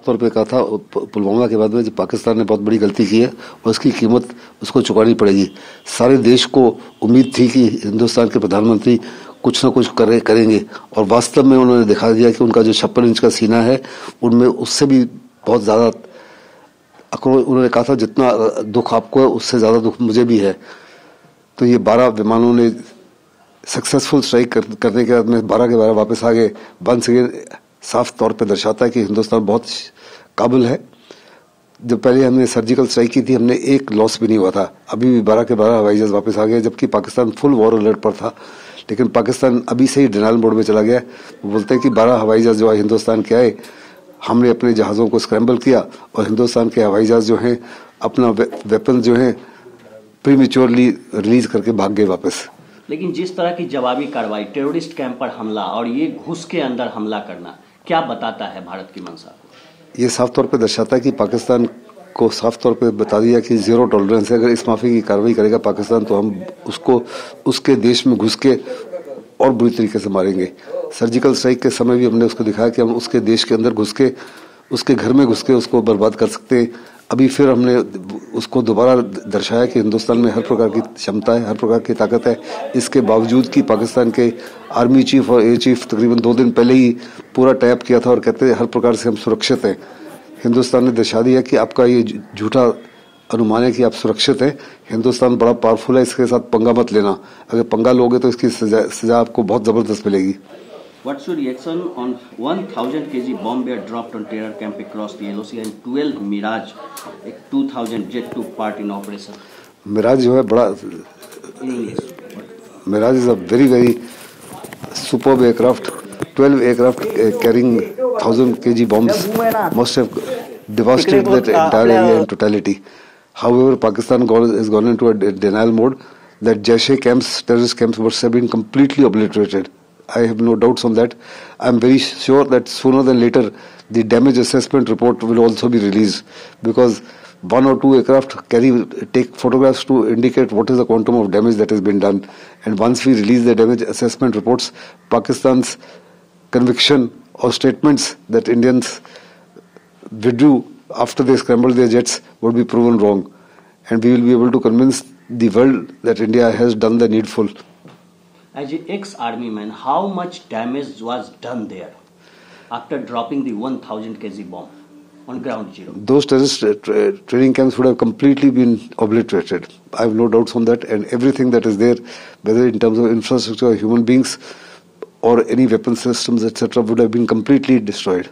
तौर पे कहा था पुलवामा के बाद में, जब पाकिस्तान ने बहुत बड़ी गलती की है और उसकी कीमत उसको चुकानी पड़ेगी। सारे देश को उम्मीद थी कि हिंदुस्तान के प्रधानमंत्री कुछ ना कुछ करेंगे, और वास्तव में उन्होंने दिखा दिया कि उनका जो 56 इंच का सीना है उनमें उससे भी बहुत ज़्यादा, उन्होंने कहा था जितना दुख आपको है उससे ज़्यादा दुख मुझे भी है। तो ये 12 विमानों ने सक्सेसफुल स्ट्राइक करने के बाद में 12 के 12 वापस आ गए। वंस अगेन साफ तौर पे दर्शाता है कि हिंदुस्तान बहुत काबिल है। जब पहले हमने सर्जिकल स्ट्राइक की थी हमने एक लॉस भी नहीं हुआ था, अभी भी 12 के 12 हवाई जहाज वापस आ गए, जबकि पाकिस्तान फुल वॉर अलर्ट पर था। लेकिन पाकिस्तान अभी से ही डिनाइल मोड में चला गया। वो बोलते हैं कि 12 हवाई जहाज जो है हिंदुस्तान के आए, हमने अपने जहाज़ों को स्क्रैम्बल किया और हिंदुस्तान के हवाई जहाज जो हैं अपना वेपन जो हैं प्रीमेच्योरली रिलीज करके भाग गए वापस। लेकिन जिस तरह की जवाबी कार्रवाई, टेररिस्ट कैंप पर हमला और ये घुस के अंदर हमला करना, क्या बताता है भारत की मंशा को? ये साफ तौर पे दर्शाता है कि पाकिस्तान को साफ तौर पे बता दिया कि जीरो टॉलरेंस है। अगर इस माफी की कार्रवाई करेगा पाकिस्तान तो हम उसको उसके देश में घुस के और बुरी तरीके से मारेंगे। सर्जिकल स्ट्राइक के समय भी हमने उसको दिखाया कि हम उसके देश के अंदर घुस के, उसके घर में घुस के उसको बर्बाद कर सकते हैं। अभी फिर हमने उसको दोबारा दर्शाया कि हिंदुस्तान में हर प्रकार की क्षमता है, हर प्रकार की ताकत है। इसके बावजूद कि पाकिस्तान के आर्मी चीफ और एयर चीफ तकरीबन 2 दिन पहले ही पूरा टैप किया था और कहते हैं हर प्रकार से हम सुरक्षित हैं। हिंदुस्तान ने दर्शा दिया कि आपका ये झूठा अनुमान है कि आप सुरक्षित हैं। हिंदुस्तान बड़ा पावरफुल है, इसके साथ पंगा मत लेना। अगर पंगा लोगे तो इसकी सजा आपको बहुत ज़बरदस्त मिलेगी। What's your reaction on 1000 kg bomb were dropped on terror camp across the LOC and 12 Mirage, a 2000 jet took part in operation? Miraj जो है बड़ा, Mirage is a very superb aircraft. 12 aircraft carrying 1000 kg bombs must have devastated that entire area in totality. However, Pakistan has gone into a denial mode that Jaish-e camps, terrorist camps, must have been completely obliterated. I have no doubts on that. I am very sure that sooner than later the damage assessment report will also be released, because 1 or 2 aircraft take photographs to indicate what is the quantum of damage that has been done. And once we release the damage assessment reports, Pakistan's conviction or statements that Indians withdrew after they scrambled their jets would be proven wrong, and we will be able to convince the world that India has done the needful. As an ex-army man, how much damage was done there after dropping the 1000 kg bomb on ground zero? Those terrorist training camps would have completely been obliterated. I have no doubts on that, and everything that is there, whether in terms of infrastructure or human beings or any weapon systems, etc., would have been completely destroyed.